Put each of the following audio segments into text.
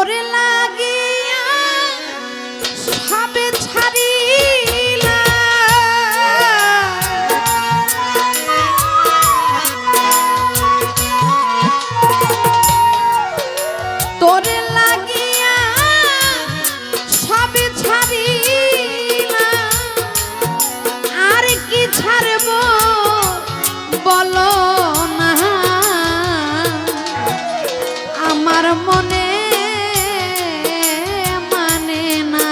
তোরে লাগিয়া সবে ছাড়িলা তোরে লাগিয়া সবে ছাড়িলা আর কি ছাড়ব বলো না আমার মনে মানে না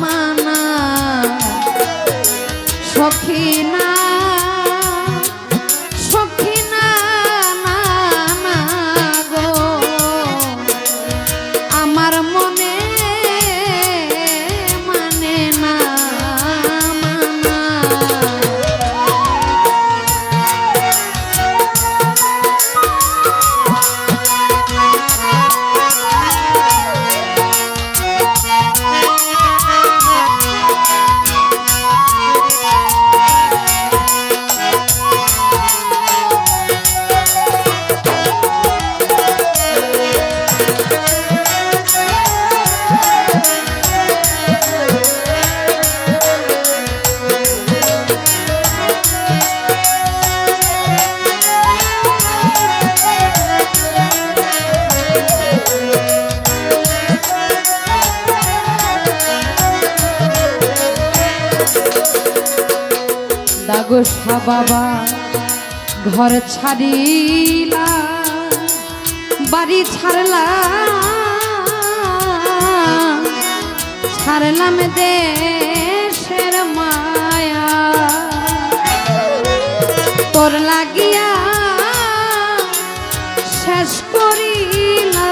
মানা সখী না সখী না না না গো আমার মনে মানে না মানা দাগো বাবা ঘর ছাড়িলা বাড়ি ছাড়লাম দেশের মায়া তোর লাগিয়া শেষ করিলা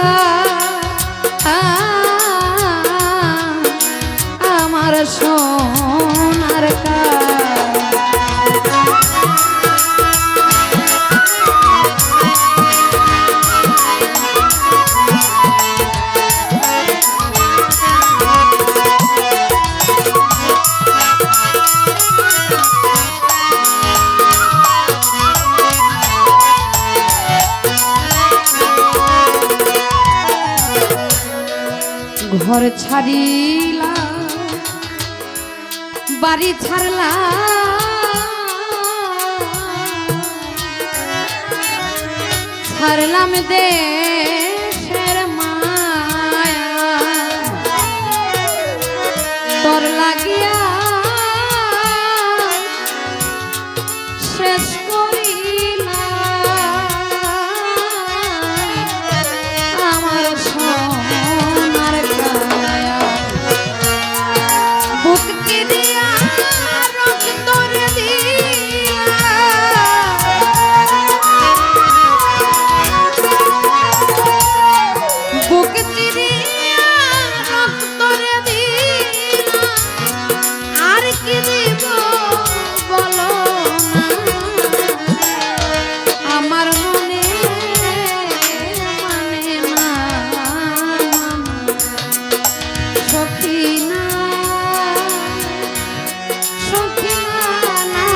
আমার সোনার ঘর ছাড়িলা বাড়ি ছাড়লাম দেশের মায়া তোর লাগিয়া শেষ করিলা আমার সোনার কায়া বুক দিয়া রক্ত দিয়া বুক দিয়া রক্ত দিয়া আর কি দিব বলো না আমার মনে মানে না সখী না সখী না না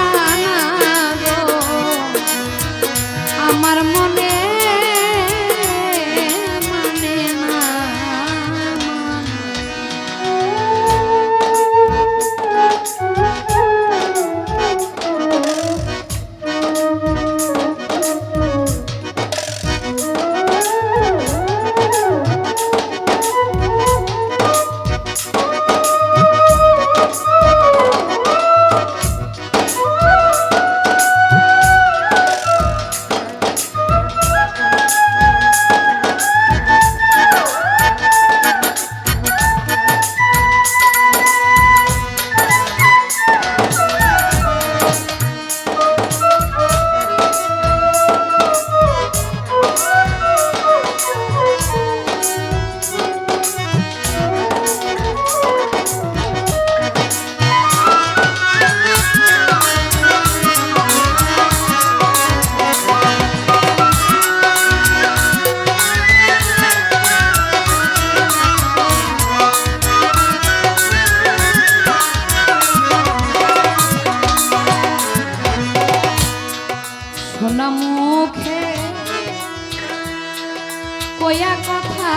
গো আমার মনে মানে না সোনা মুখে কয়া কথা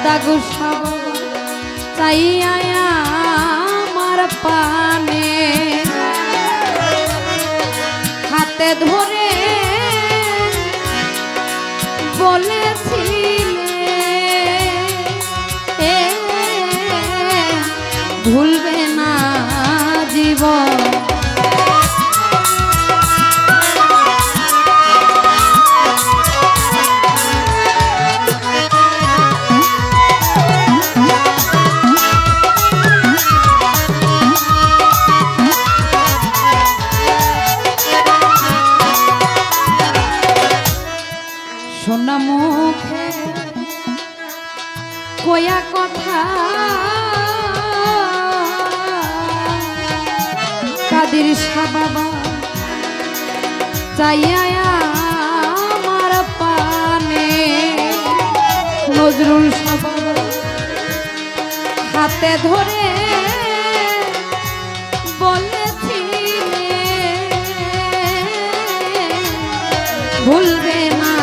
দাগুসা বাবা চাইয়া আমার পানে হাতে ধরে বলেছিলে ভুলবে না জীবন সোনা মুখে কয়া কথা কাদির শাহ বাবা চাইয়া আমার পানে নজরুল শাহ বাবা হাতে ধরে বলেছিলে ভুলবে না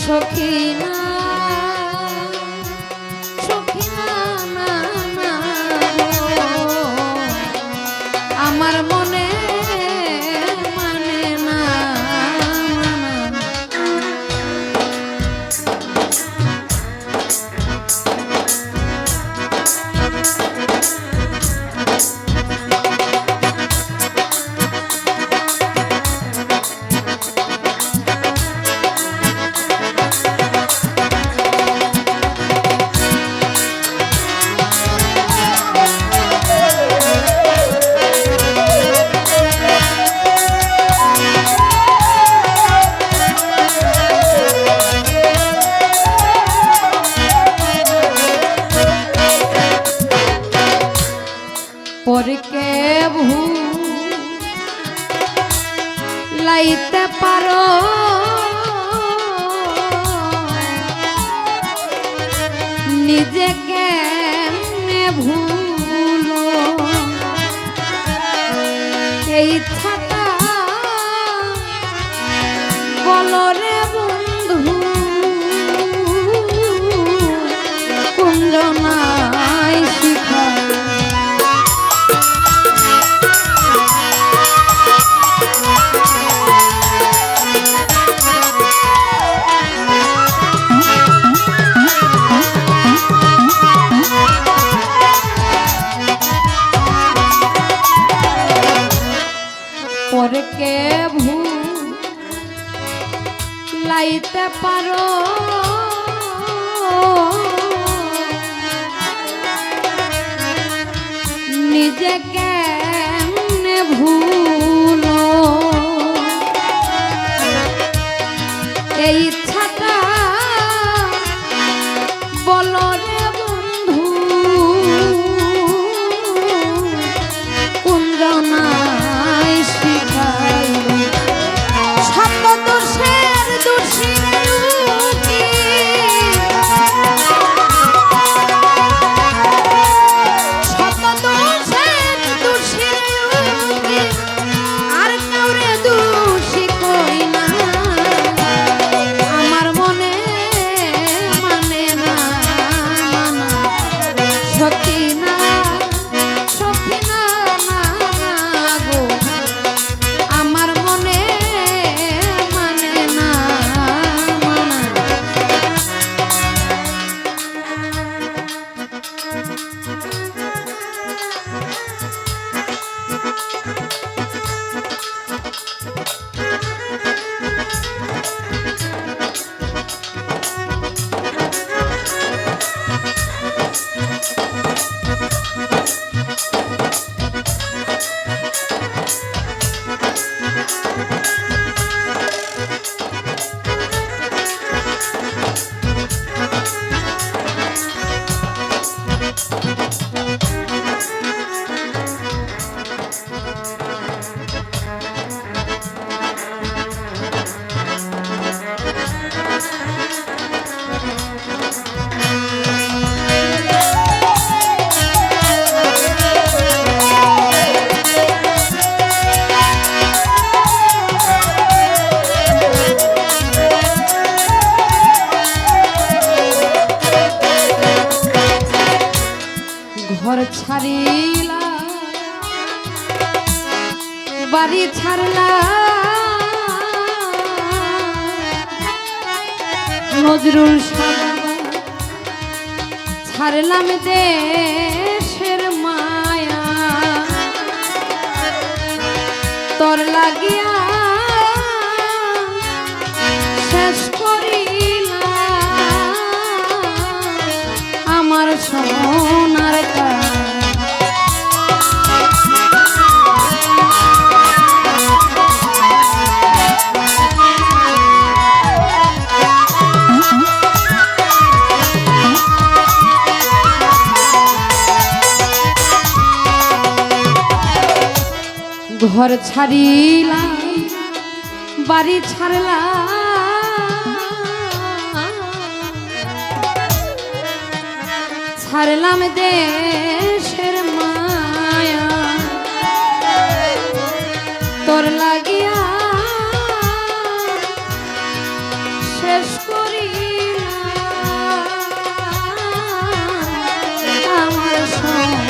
সখিনা সখিনা না না আমার মনে মানে না পরকে ভুলাইতে পারো নিজে কেমনে ভুলো এই ছাতা বলো রে বন্ধু কুঞ্জনাই শিখা পরকে ভুলাইতে পারো নিজে কেমনে ভুলো এই ইচ্ছাটা বলো রে বন্ধু কুঞ্জনাই শিখাইলো শত দোষের দোষী শত দোষের দোষী ছাড়িলা বাড়ি ছাড়লা নজরুল ছাড়লাম দেশের মায়া তোর লাগিয়া শেষ করিলাম আমার সোনার ঘর ছাড়িলাম বাড়ি ছাড়লাম ছাড়লাম দেশের মায়া তোর লাগিয়া শেষ করিলাম আমার সোনার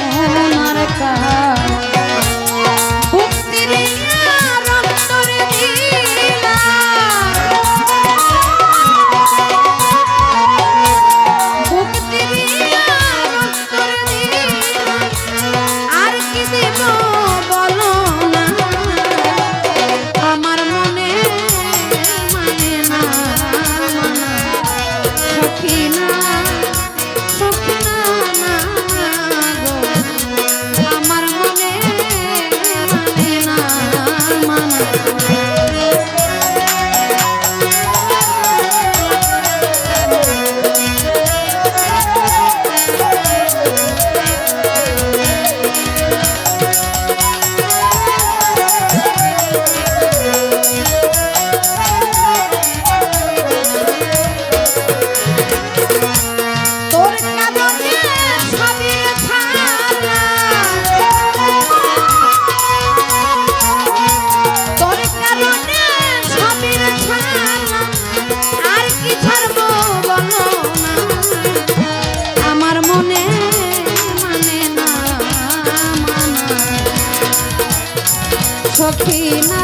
সখিনা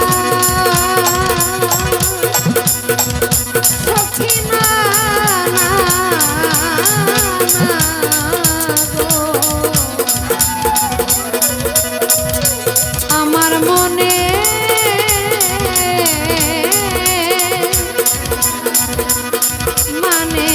সখিনা না আমার মনে মানে